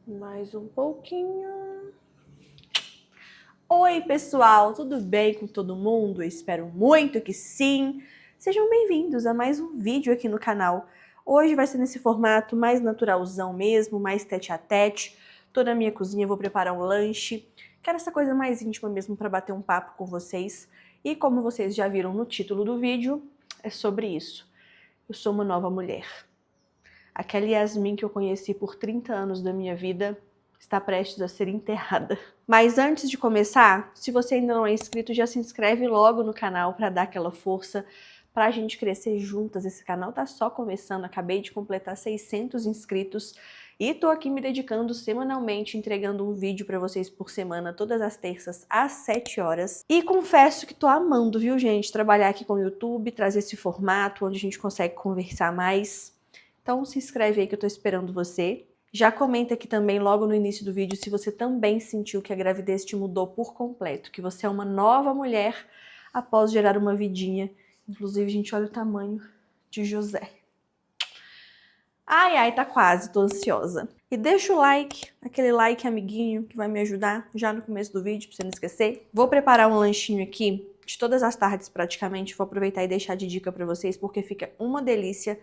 Mais um pouquinho. Oi, pessoal, tudo bem com todo mundo? Eu espero muito que sim. Sejam bem-vindos a mais um vídeo aqui no canal. Hoje vai ser nesse formato mais naturalzão mesmo, mais tete-a-tete. Tô na minha cozinha, vou preparar um lanche. Quero essa coisa mais íntima mesmo para bater um papo com vocês. E como vocês já viram no título do vídeo, é sobre isso. Eu sou uma nova mulher. Aquela Yasmin que eu conheci por 30 anos da minha vida está prestes a ser enterrada. Mas antes de começar, se você ainda não é inscrito, já se inscreve logo no canal para dar aquela força para a gente crescer juntas. Esse canal tá só começando, acabei de completar 600 inscritos e tô aqui me dedicando semanalmente, entregando um vídeo para vocês por semana, todas as terças às 7 horas. E confesso que tô amando, viu, gente, trabalhar aqui com o YouTube, trazer esse formato onde a gente consegue conversar mais. Então se inscreve aí que eu tô esperando você. Já comenta aqui também logo no início do vídeo se você também sentiu que a gravidez te mudou por completo, que você é uma nova mulher após gerar uma vidinha. Inclusive, gente, olha o tamanho de José. Ai, tá quase, tô ansiosa. E deixa o like, aquele like amiguinho que vai me ajudar já no começo do vídeo, pra você não esquecer. Vou preparar um lanchinho aqui de todas as tardes praticamente, vou aproveitar e deixar de dica pra vocês porque fica uma delícia.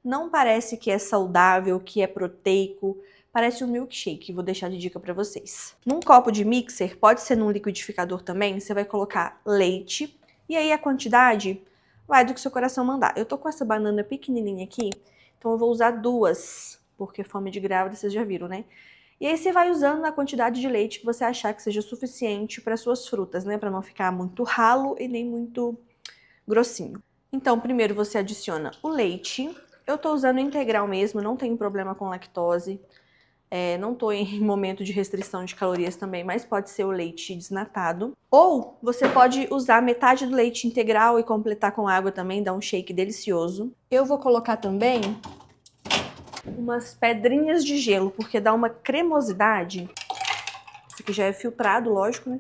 Não parece que é saudável, que é proteico, parece um milkshake, vou deixar de dica pra vocês. Num copo de mixer, pode ser num liquidificador também, você vai colocar leite e aí a quantidade vai do que seu coração mandar. Eu tô com essa banana pequenininha aqui, então eu vou usar 2, porque fome de grávida vocês já viram, né? E aí você vai usando a quantidade de leite que você achar que seja suficiente para suas frutas, né? Para não ficar muito ralo e nem muito grossinho. Então, primeiro você adiciona o leite. Eu tô usando integral mesmo, não tenho problema com lactose. Não tô em momento de restrição de calorias também, mas pode ser o leite desnatado. Ou você pode usar metade do leite integral e completar com água também, dá um shake delicioso. Eu vou colocar também umas pedrinhas de gelo, porque dá uma cremosidade. Esse aqui já é filtrado, lógico, né?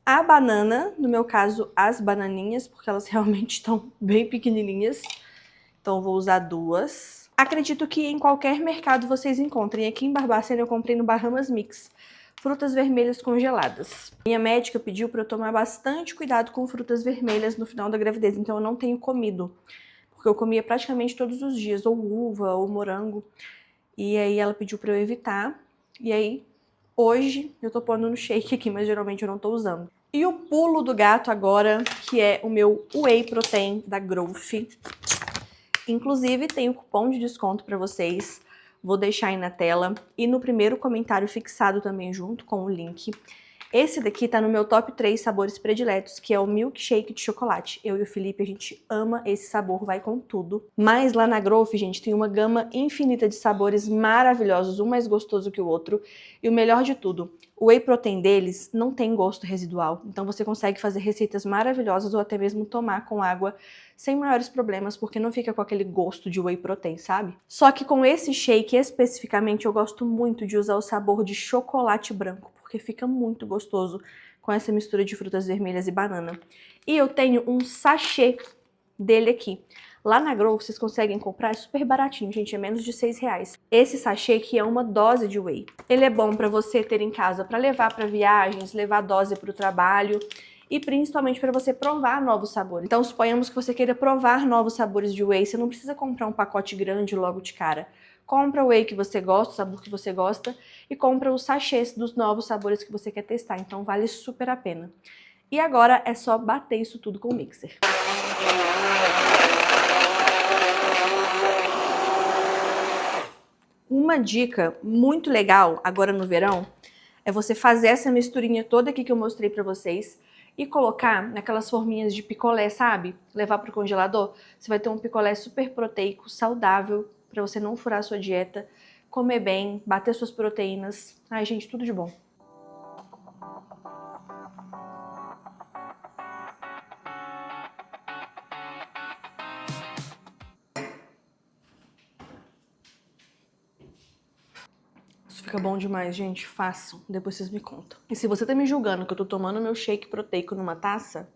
A banana, no meu caso, as bananinhas, porque elas realmente estão bem pequenininhas. Então, eu vou usar 2. Acredito que em qualquer mercado vocês encontrem. Aqui em Barbacena eu comprei no Bahamas Mix. Frutas vermelhas congeladas. Minha médica pediu para eu tomar bastante cuidado com frutas vermelhas no final da gravidez, então eu não tenho comido. Porque eu comia praticamente todos os dias, ou uva, ou morango. E aí ela pediu para eu evitar. E aí, hoje, eu tô pondo no shake aqui, mas geralmente eu não tô usando. E o pulo do gato agora, que é o meu Whey Protein da Growth. Inclusive, tem um cupom de desconto para vocês. Vou deixar aí na tela e no primeiro comentário fixado também junto com o link. Esse daqui tá no meu top 3 sabores prediletos, que é o milkshake de chocolate. Eu e o Felipe, a gente ama esse sabor, vai com tudo. Mas lá na Growth, gente, tem uma gama infinita de sabores maravilhosos, um mais gostoso que o outro. E o melhor de tudo, o whey protein deles não tem gosto residual. Então você consegue fazer receitas maravilhosas ou até mesmo tomar com água sem maiores problemas, porque não fica com aquele gosto de whey protein, sabe? Só que com esse shake especificamente, eu gosto muito de usar o sabor de chocolate branco, porque fica muito gostoso com essa mistura de frutas vermelhas e banana. E eu tenho um sachê dele aqui. Lá na Growth vocês conseguem comprar, é super baratinho, gente, é menos de R$6. Esse sachê que é uma dose de whey. Ele é bom para você ter em casa para levar para viagens, levar dose para o trabalho e principalmente para você provar novos sabores. Então suponhamos que você queira provar novos sabores de whey, você não precisa comprar um pacote grande logo de cara. Compra o whey que você gosta, o sabor que você gosta, e compra os sachês dos novos sabores que você quer testar. Então vale super a pena. E agora é só bater isso tudo com o mixer. Uma dica muito legal agora no verão é você fazer essa misturinha toda aqui que eu mostrei pra vocês e colocar naquelas forminhas de picolé, sabe? Levar pro congelador. Você vai ter um picolé super proteico, saudável, pra você não furar a sua dieta, comer bem, bater suas proteínas. Ai, gente, tudo de bom. Isso fica bom demais, gente. Façam. Depois vocês me contam. E se você tá me julgando que eu tô tomando meu shake proteico numa taça,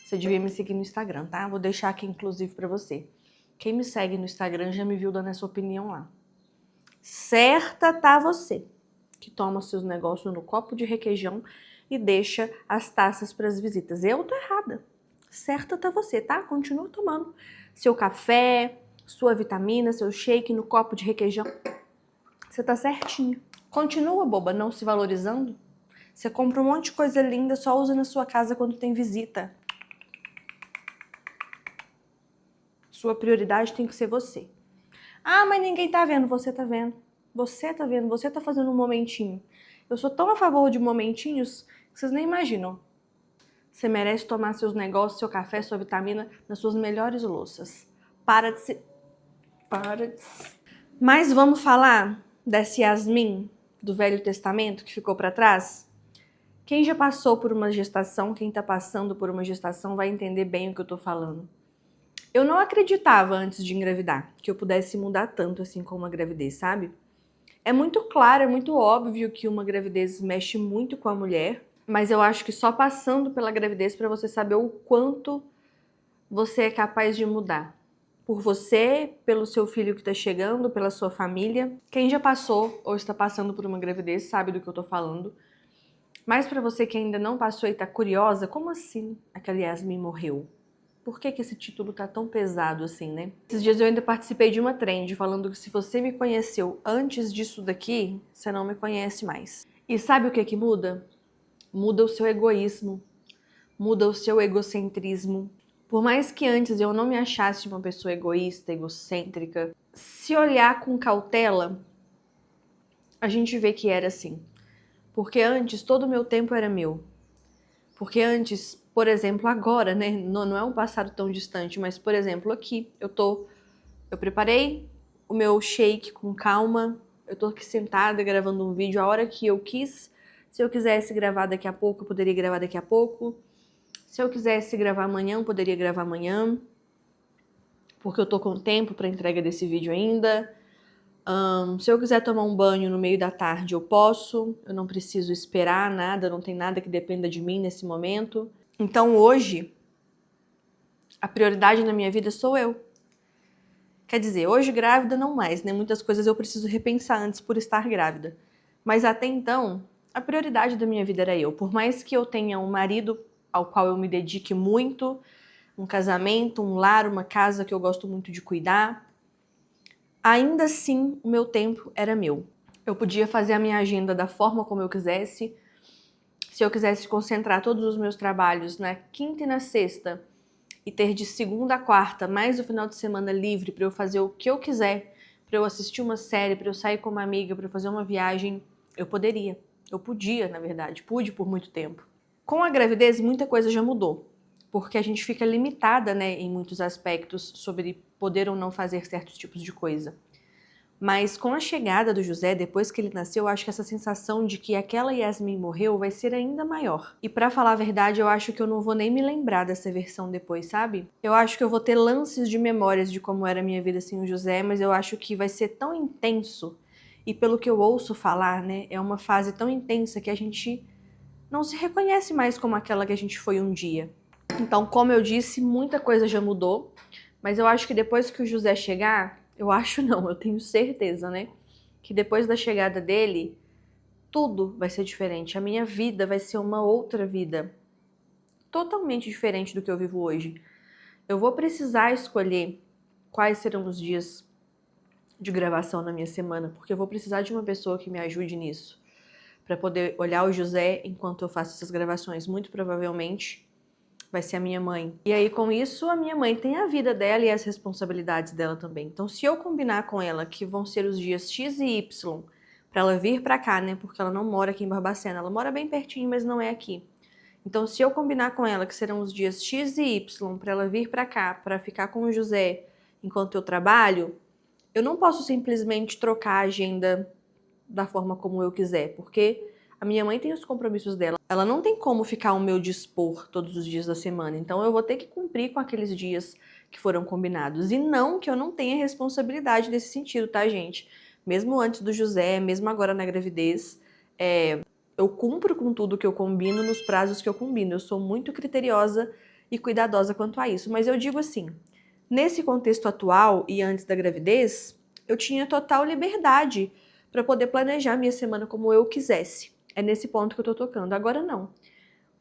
você devia me seguir no Instagram, tá? Vou deixar aqui, inclusive, pra você. Quem me segue no Instagram já me viu dando essa opinião lá. Certa tá você, que toma seus negócios no copo de requeijão e deixa as taças para as visitas. Eu tô errada. Certa tá você, tá? Continua tomando seu café, sua vitamina, seu shake no copo de requeijão. Você tá certinho. Continua, boba, não se valorizando. Você compra um monte de coisa linda, só usa na sua casa quando tem visita. Sua prioridade tem que ser você. Ah, mas ninguém tá vendo. Você tá vendo. Você tá vendo. Você tá fazendo um momentinho. Eu sou tão a favor de momentinhos que vocês nem imaginam. Você merece tomar seus negócios, seu café, sua vitamina nas suas melhores louças. Para de se... Para de... Mas vamos falar dessa Yasmin do Velho Testamento que ficou para trás? Quem já passou por uma gestação, quem tá passando por uma gestação vai entender bem o que eu tô falando. Eu não acreditava antes de engravidar que eu pudesse mudar tanto assim com uma gravidez, sabe? É muito claro, é muito óbvio que uma gravidez mexe muito com a mulher, mas eu acho que só passando pela gravidez para você saber o quanto você é capaz de mudar. Por você, pelo seu filho que tá chegando, pela sua família. Quem já passou ou está passando por uma gravidez sabe do que eu tô falando. Mas para você que ainda não passou e tá curiosa, como assim aquela Yasmin morreu? Por que esse título tá tão pesado assim, né? Esses dias eu ainda participei de uma trend falando que se você me conheceu antes disso daqui, você não me conhece mais. E sabe o que que muda? Muda o seu egoísmo, muda o seu egocentrismo. Por mais que antes eu não me achasse uma pessoa egoísta, egocêntrica, se olhar com cautela, a gente vê que era assim. Porque antes todo o meu tempo era meu. Porque antes, por exemplo, agora, né? Não é um passado tão distante, mas, por exemplo, aqui, eu preparei o meu shake com calma, eu tô aqui sentada gravando um vídeo a hora que eu quis. Se eu quisesse gravar daqui a pouco, eu poderia gravar daqui a pouco. Se eu quisesse gravar amanhã, eu poderia gravar amanhã. Porque eu tô com tempo pra entrega desse vídeo ainda. Se eu quiser tomar um banho no meio da tarde, eu posso. Eu não preciso esperar nada, não tem nada que dependa de mim nesse momento. Então hoje, a prioridade na minha vida sou eu. Quer dizer, hoje grávida não mais, né? Muitas coisas eu preciso repensar antes por estar grávida. Mas até então, a prioridade da minha vida era eu. Por mais que eu tenha um marido ao qual eu me dedique muito, um casamento, um lar, uma casa que eu gosto muito de cuidar, ainda assim o meu tempo era meu. Eu podia fazer a minha agenda da forma como eu quisesse. Se eu quisesse concentrar todos os meus trabalhos na quinta e na sexta e ter de segunda a quarta mais o final de semana livre para eu fazer o que eu quiser, para eu assistir uma série, para eu sair com uma amiga, para eu fazer uma viagem, eu poderia. Eu podia, na verdade, pude por muito tempo. Com a gravidez, muita coisa já mudou, porque a gente fica limitada, né, em muitos aspectos sobre poder ou não fazer certos tipos de coisa. Mas com a chegada do José, depois que ele nasceu, eu acho que essa sensação de que aquela Yasmin morreu vai ser ainda maior. E pra falar a verdade, eu acho que eu não vou nem me lembrar dessa versão depois, sabe? Eu acho que eu vou ter lances de memórias de como era a minha vida sem o José, mas eu acho que vai ser tão intenso. E pelo que eu ouço falar, né, é uma fase tão intensa que a gente não se reconhece mais como aquela que a gente foi um dia. Então, como eu disse, muita coisa já mudou, mas eu acho que depois que o José chegar, eu acho não, eu tenho certeza, né? Que depois da chegada dele, tudo vai ser diferente. A minha vida vai ser uma outra vida. Totalmente diferente do que eu vivo hoje. Eu vou precisar escolher quais serão os dias de gravação na minha semana, porque eu vou precisar de uma pessoa que me ajude nisso. Pra poder olhar o José enquanto eu faço essas gravações. Muito provavelmente vai ser a minha mãe. E aí, com isso, a minha mãe tem a vida dela e as responsabilidades dela também. Então, se eu combinar com ela que vão ser os dias X e Y pra ela vir pra cá, né? Porque ela não mora aqui em Barbacena. Ela mora bem pertinho, mas não é aqui. Então, se eu combinar com ela que serão os dias X e Y pra ela vir pra cá, pra ficar com o José enquanto eu trabalho, eu não posso simplesmente trocar a agenda da forma como eu quiser, porque a minha mãe tem os compromissos dela. Ela não tem como ficar ao meu dispor todos os dias da semana. Então eu vou ter que cumprir com aqueles dias que foram combinados. E não que eu não tenha responsabilidade nesse sentido, tá, gente? Mesmo antes do José, mesmo agora na gravidez, eu cumpro com tudo que eu combino nos prazos que eu combino. Eu sou muito criteriosa e cuidadosa quanto a isso. Mas eu digo assim, Nesse contexto atual e antes da gravidez, eu tinha total liberdade para poder planejar minha semana como eu quisesse. É nesse ponto que eu tô tocando. Agora não.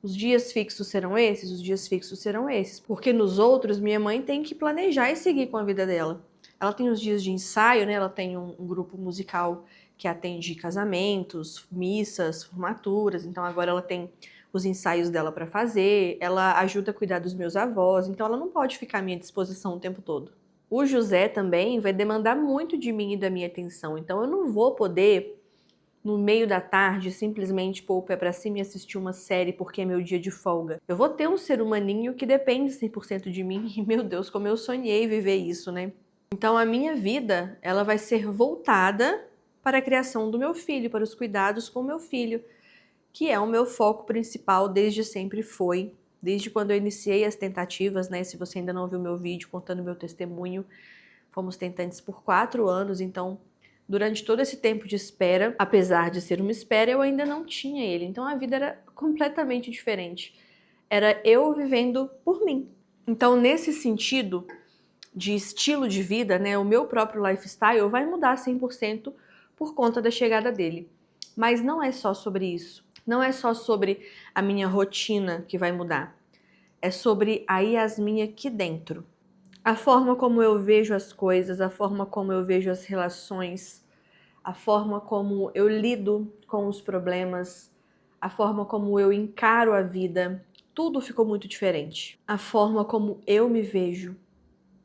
Os dias fixos serão esses, os dias fixos serão esses. Porque nos outros, minha mãe tem que planejar e seguir com a vida dela. Ela tem os dias de ensaio, né? Ela tem um grupo musical que atende casamentos, missas, formaturas. Então agora ela tem os ensaios dela para fazer. Ela ajuda a cuidar dos meus avós. Então ela não pode ficar à minha disposição o tempo todo. O José também vai demandar muito de mim e da minha atenção. Então eu não vou poder, no meio da tarde, simplesmente pôr o pé pra cima e assistir uma série porque é meu dia de folga. Eu vou ter um ser humaninho que depende 100% de mim e, meu Deus, como eu sonhei viver isso, né? Então a minha vida, ela vai ser voltada para a criação do meu filho, para os cuidados com o meu filho, que é o meu foco principal, desde sempre foi. Desde quando eu iniciei as tentativas, né? Se você ainda não viu meu vídeo contando meu testemunho, fomos tentantes por 4 anos, então durante todo esse tempo de espera, apesar de ser uma espera, eu ainda não tinha ele. Então a vida era completamente diferente. Era eu vivendo por mim. Então, nesse sentido de estilo de vida, né, o meu próprio lifestyle vai mudar 100% por conta da chegada dele. Mas não é só sobre isso. Não é só sobre a minha rotina que vai mudar. É sobre a Yasmin aqui dentro. A forma como eu vejo as coisas, a forma como eu vejo as relações, a forma como eu lido com os problemas, a forma como eu encaro a vida, tudo ficou muito diferente. A forma como eu me vejo,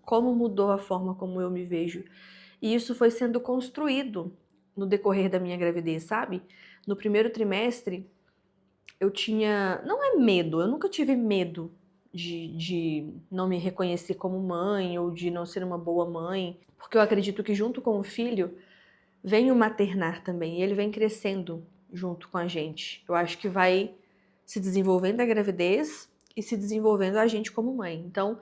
como mudou a forma como eu me vejo. E isso foi sendo construído no decorrer da minha gravidez, sabe? No primeiro trimestre, eu tinha. Não é medo, eu nunca tive medo de não me reconhecer como mãe ou de não ser uma boa mãe, porque eu acredito que junto com o filho vem o maternar também, e ele vem crescendo junto com a gente. Eu acho que vai se desenvolvendo a gravidez e se desenvolvendo a gente como mãe. Então,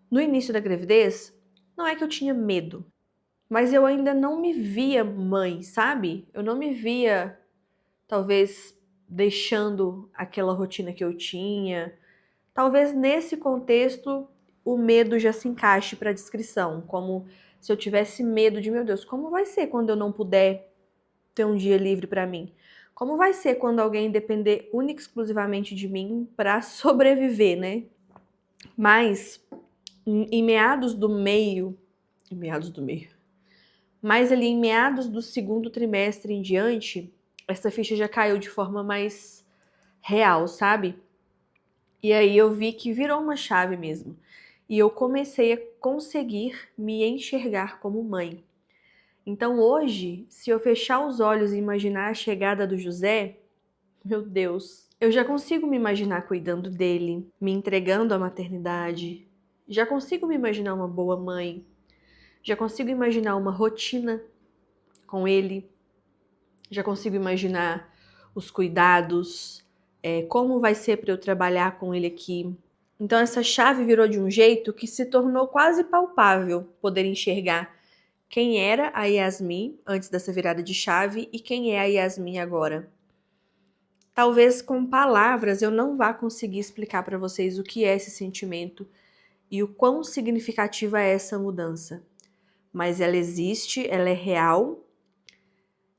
no início da gravidez, não é que eu tinha medo, mas eu ainda não me via mãe, sabe? Eu não me via, talvez, deixando aquela rotina que eu tinha. Talvez nesse contexto o medo já se encaixe para a descrição, como se eu tivesse medo de, meu Deus, como vai ser quando eu não puder ter um dia livre para mim? Como vai ser quando alguém depender única e exclusivamente de mim para sobreviver, né? Mas em meados do meio, mas ali em meados do segundo trimestre em diante, essa ficha já caiu de forma mais real, sabe? E aí eu vi que virou uma chave mesmo. E eu comecei a conseguir me enxergar como mãe. Então hoje, se eu fechar os olhos e imaginar a chegada do José, meu Deus, eu já consigo me imaginar cuidando dele, me entregando à maternidade. Já consigo me imaginar uma boa mãe. Já consigo imaginar uma rotina com ele. Já consigo imaginar os cuidados, como vai ser para eu trabalhar com ele aqui. Então essa chave virou de um jeito que se tornou quase palpável poder enxergar quem era a Yasmin antes dessa virada de chave e quem é a Yasmin agora. Talvez com palavras eu não vá conseguir explicar para vocês o que é esse sentimento e o quão significativa é essa mudança. Mas ela existe, ela é real,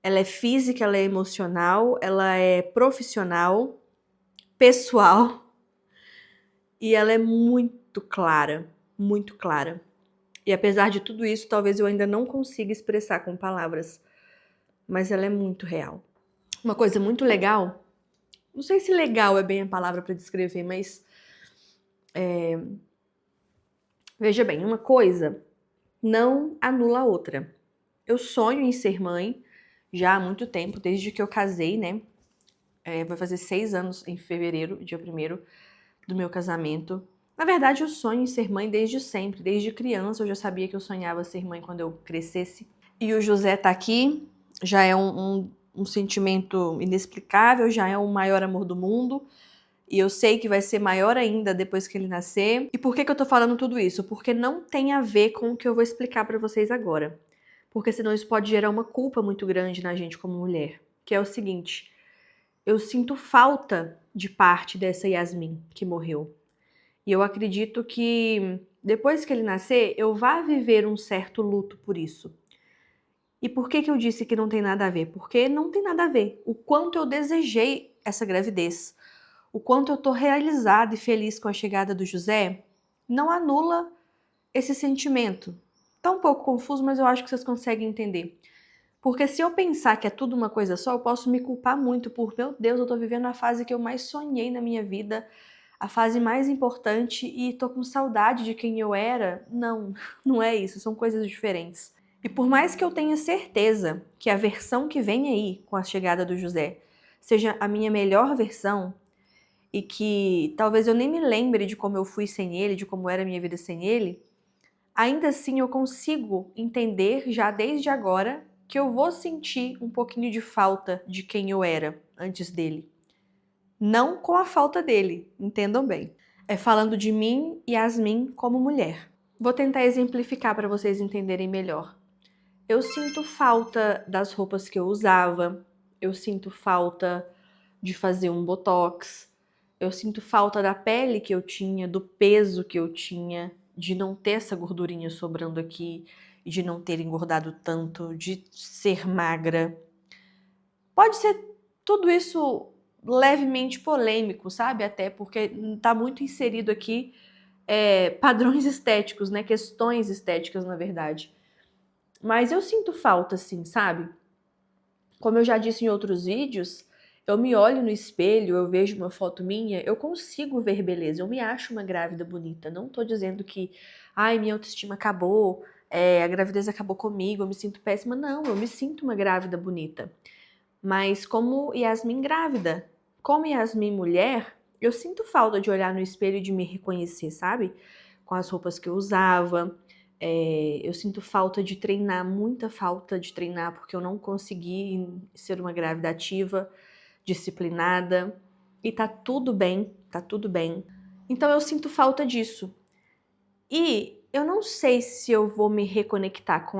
ela é física, ela é emocional, ela é profissional, pessoal e ela é muito clara, muito clara. E apesar de tudo isso, talvez eu ainda não consiga expressar com palavras, mas ela é muito real. Uma coisa muito legal, não sei se legal é bem a palavra para descrever, mas veja bem, uma coisa não anula a outra. Eu sonho em ser mãe já há muito tempo, desde que eu casei, né? Vai fazer 6 anos em fevereiro, dia 1º do meu casamento. Na verdade, eu sonho em ser mãe desde sempre, desde criança eu já sabia que eu sonhava ser mãe quando eu crescesse. E o José tá aqui, já é um sentimento inexplicável, já é o maior amor do mundo. E eu sei que vai ser maior ainda depois que ele nascer. E por que eu tô falando tudo isso? Porque não tem a ver com o que eu vou explicar pra vocês agora. Porque senão isso pode gerar uma culpa muito grande na gente como mulher. Que é o seguinte, eu sinto falta de parte dessa Yasmin que morreu. E eu acredito que depois que ele nascer, eu vá viver um certo luto por isso. E por que eu disse que não tem nada a ver? Porque não tem nada a ver. O quanto eu desejei essa gravidez, o quanto eu tô realizada e feliz com a chegada do José, não anula esse sentimento. Tá um pouco confuso, mas eu acho que vocês conseguem entender. Porque se eu pensar que é tudo uma coisa só, eu posso me culpar muito por, meu Deus, eu tô vivendo a fase que eu mais sonhei na minha vida, a fase mais importante e tô com saudade de quem eu era. Não, não é isso, são coisas diferentes. E por mais que eu tenha certeza que a versão que vem aí com a chegada do José seja a minha melhor versão e que talvez eu nem me lembre de como eu fui sem ele, de como era a minha vida sem ele, ainda assim eu consigo entender já desde agora que eu vou sentir um pouquinho de falta de quem eu era antes dele. Não com a falta dele, entendam bem. É falando de mim e Yasmin como mulher. Vou tentar exemplificar para vocês entenderem melhor. Eu sinto falta das roupas que eu usava, eu sinto falta de fazer um botox, eu sinto falta da pele que eu tinha, do peso que eu tinha, de não ter essa gordurinha sobrando aqui, de não ter engordado tanto, de ser magra. Pode ser tudo isso levemente polêmico, sabe? Até porque tá muito inserido aqui padrões estéticos, né? Questões estéticas, na verdade. Mas eu sinto falta, sim, sabe? Como eu já disse em outros vídeos, eu me olho no espelho, eu vejo uma foto minha, eu consigo ver beleza, eu me acho uma grávida bonita. Não tô dizendo que, ai, minha autoestima acabou, a gravidez acabou comigo, eu me sinto péssima. Não, eu me sinto uma grávida bonita. Mas como Yasmin grávida, como Yasmin mulher, eu sinto falta de olhar no espelho e de me reconhecer, sabe? Com as roupas que eu usava. Eu sinto falta de treinar, muita falta de treinar, porque eu não consegui ser uma grávida ativa, disciplinada. E tá tudo bem, tá tudo bem. Então eu sinto falta disso. E eu não sei se eu vou me reconectar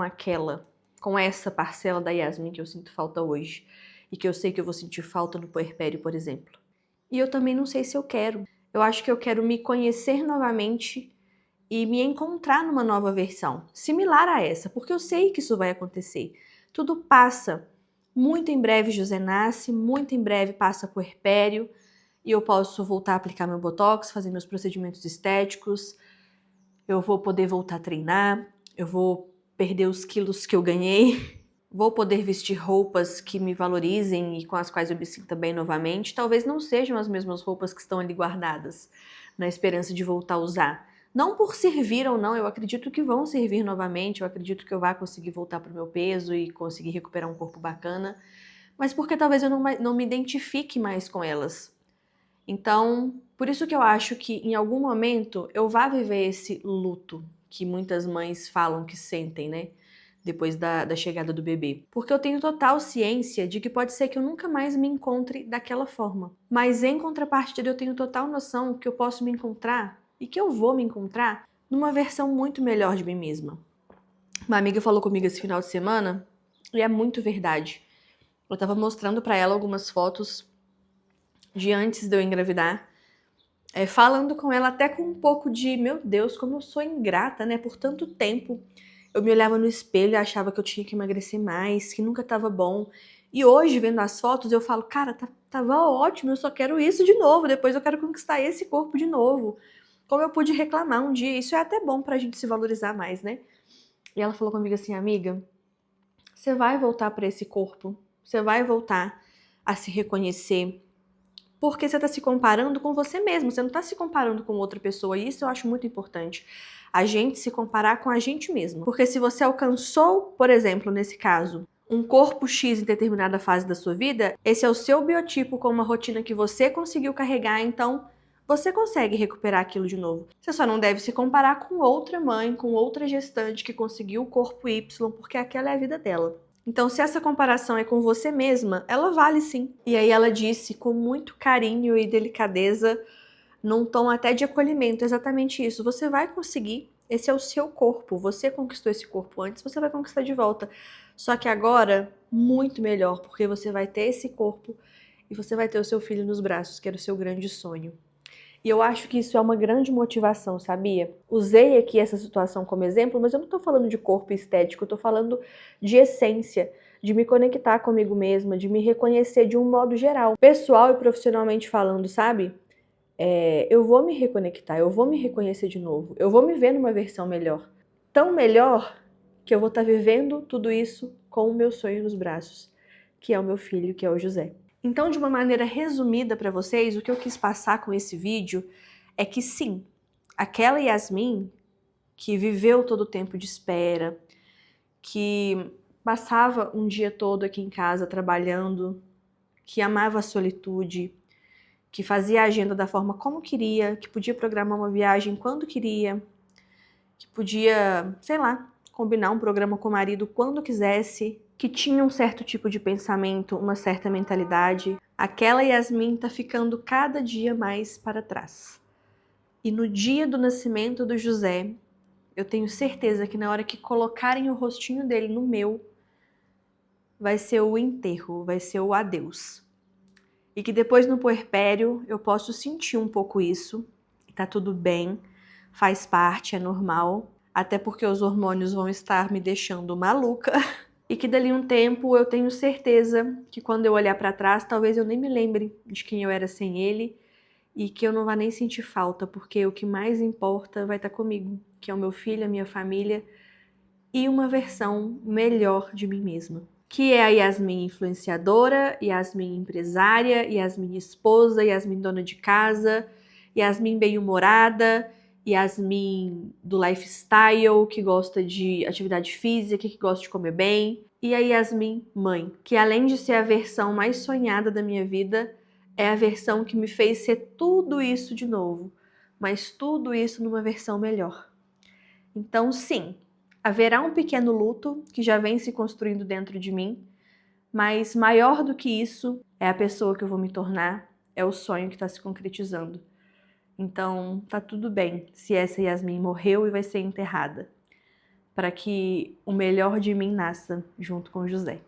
com essa parcela da Yasmin que eu sinto falta hoje. E que eu sei que eu vou sentir falta no puerpério, por exemplo. E eu também não sei se eu quero. Eu acho que eu quero me conhecer novamente e me encontrar numa nova versão, similar a essa, porque eu sei que isso vai acontecer. Tudo passa. Muito em breve José nasce, muito em breve passa puerpério e eu posso voltar a aplicar meu botox, fazer meus procedimentos estéticos, eu vou poder voltar a treinar, eu vou perder os quilos que eu ganhei, vou poder vestir roupas que me valorizem e com as quais eu me sinta bem novamente. Talvez não sejam as mesmas roupas que estão ali guardadas, na esperança de voltar a usar. Não por servir ou não, eu acredito que vão servir novamente, eu acredito que eu vá conseguir voltar para o meu peso e conseguir recuperar um corpo bacana, mas porque talvez eu não me identifique mais com elas. Então, por isso que eu acho que em algum momento eu vá viver esse luto que muitas mães falam que sentem, né? Depois da chegada do bebê. Porque eu tenho total ciência de que pode ser que eu nunca mais me encontre daquela forma. Mas em contrapartida eu tenho total noção que eu posso me encontrar e que eu vou me encontrar numa versão muito melhor de mim mesma. Uma amiga falou comigo esse final de semana e é muito verdade. Eu tava mostrando pra ela algumas fotos de antes de eu engravidar, falando com ela até com um pouco de, meu Deus, como eu sou ingrata, né? Por tanto tempo eu me olhava no espelho e achava que eu tinha que emagrecer mais, que nunca tava bom. E hoje, vendo as fotos, eu falo, cara, tava ótimo, eu só quero isso de novo, depois eu quero conquistar esse corpo de novo. Como eu pude reclamar um dia, isso é até bom pra gente se valorizar mais, né? E ela falou comigo assim, amiga, você vai voltar pra esse corpo, você vai voltar a se reconhecer, porque você tá se comparando com você mesmo, você não tá se comparando com outra pessoa, e isso eu acho muito importante. A gente se comparar com a gente mesmo. Porque se você alcançou, por exemplo, nesse caso, um corpo X em determinada fase da sua vida, esse é o seu biotipo com uma rotina que você conseguiu carregar, então você consegue recuperar aquilo de novo. Você só não deve se comparar com outra mãe, com outra gestante que conseguiu o corpo Y, porque aquela é a vida dela. Então, se essa comparação é com você mesma, ela vale sim. E aí ela disse com muito carinho e delicadeza, num tom até de acolhimento, exatamente isso. Você vai conseguir, esse é o seu corpo, você conquistou esse corpo antes, você vai conquistar de volta. Só que agora, muito melhor, porque você vai ter esse corpo e você vai ter o seu filho nos braços, que era o seu grande sonho. E eu acho que isso é uma grande motivação, sabia? Usei aqui essa situação como exemplo, mas eu não tô falando de corpo estético, eu tô falando de essência, de me conectar comigo mesma, de me reconhecer de um modo geral. Pessoal e profissionalmente falando, sabe? Eu vou me reconectar, eu vou me reconhecer de novo, eu vou me ver numa versão melhor. Tão melhor que eu vou estar vivendo tudo isso com o meu sonho nos braços, que é o meu filho, que é o José. Então, de uma maneira resumida para vocês, o que eu quis passar com esse vídeo é que sim, aquela Yasmin que viveu todo o tempo de espera, que passava um dia todo aqui em casa trabalhando, que amava a solitude, que fazia a agenda da forma como queria, que podia programar uma viagem quando queria, que podia, sei lá, combinar um programa com o marido quando quisesse, que tinha um certo tipo de pensamento, uma certa mentalidade. Aquela Yasmin tá ficando cada dia mais para trás. E no dia do nascimento do José, eu tenho certeza que na hora que colocarem o rostinho dele no meu, vai ser o enterro, vai ser o adeus. E que depois no puerpério eu posso sentir um pouco isso, e tá tudo bem, faz parte, é normal, até porque os hormônios vão estar me deixando maluca. E que dali um tempo eu tenho certeza que quando eu olhar pra trás, talvez eu nem me lembre de quem eu era sem ele e que eu não vá nem sentir falta, porque o que mais importa vai estar comigo, que é o meu filho, a minha família e uma versão melhor de mim mesma. Que é a Yasmin influenciadora, Yasmin empresária, Yasmin esposa, Yasmin dona de casa, Yasmin bem-humorada, Yasmin do lifestyle, que gosta de atividade física, que gosta de comer bem, e a Yasmin mãe, que além de ser a versão mais sonhada da minha vida, é a versão que me fez ser tudo isso de novo, mas tudo isso numa versão melhor. Então, sim, haverá um pequeno luto que já vem se construindo dentro de mim, mas maior do que isso é a pessoa que eu vou me tornar, é o sonho que está se concretizando. Então, tá tudo bem se essa Yasmin morreu e vai ser enterrada, para que o melhor de mim nasça junto com o José.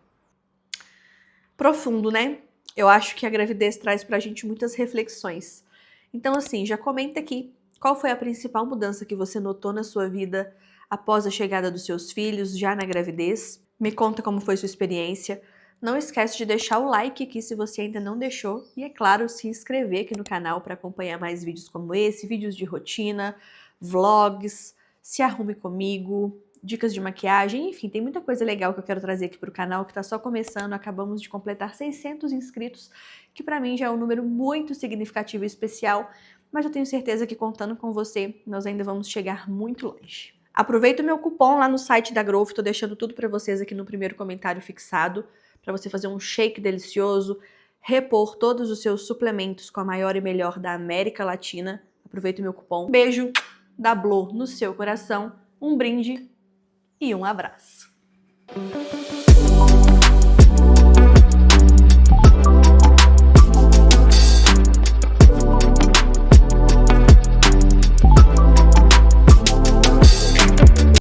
Profundo, né? Eu acho que a gravidez traz pra gente muitas reflexões. Então, assim, já comenta aqui qual foi a principal mudança que você notou na sua vida após a chegada dos seus filhos, já na gravidez. Me conta como foi sua experiência. Não esquece de deixar o like aqui se você ainda não deixou. E, é claro, se inscrever aqui no canal para acompanhar mais vídeos como esse, vídeos de rotina, vlogs, se arrume comigo, dicas de maquiagem, enfim, tem muita coisa legal que eu quero trazer aqui pro canal, que tá só começando, acabamos de completar 600 inscritos, que pra mim já é um número muito significativo e especial, mas eu tenho certeza que contando com você, nós ainda vamos chegar muito longe. Aproveita o meu cupom lá no site da Growth, tô deixando tudo pra vocês aqui no primeiro comentário fixado, pra você fazer um shake delicioso, repor todos os seus suplementos com a maior e melhor da América Latina. Aproveita o meu cupom. Beijo da Blo no seu coração, um brinde e um abraço.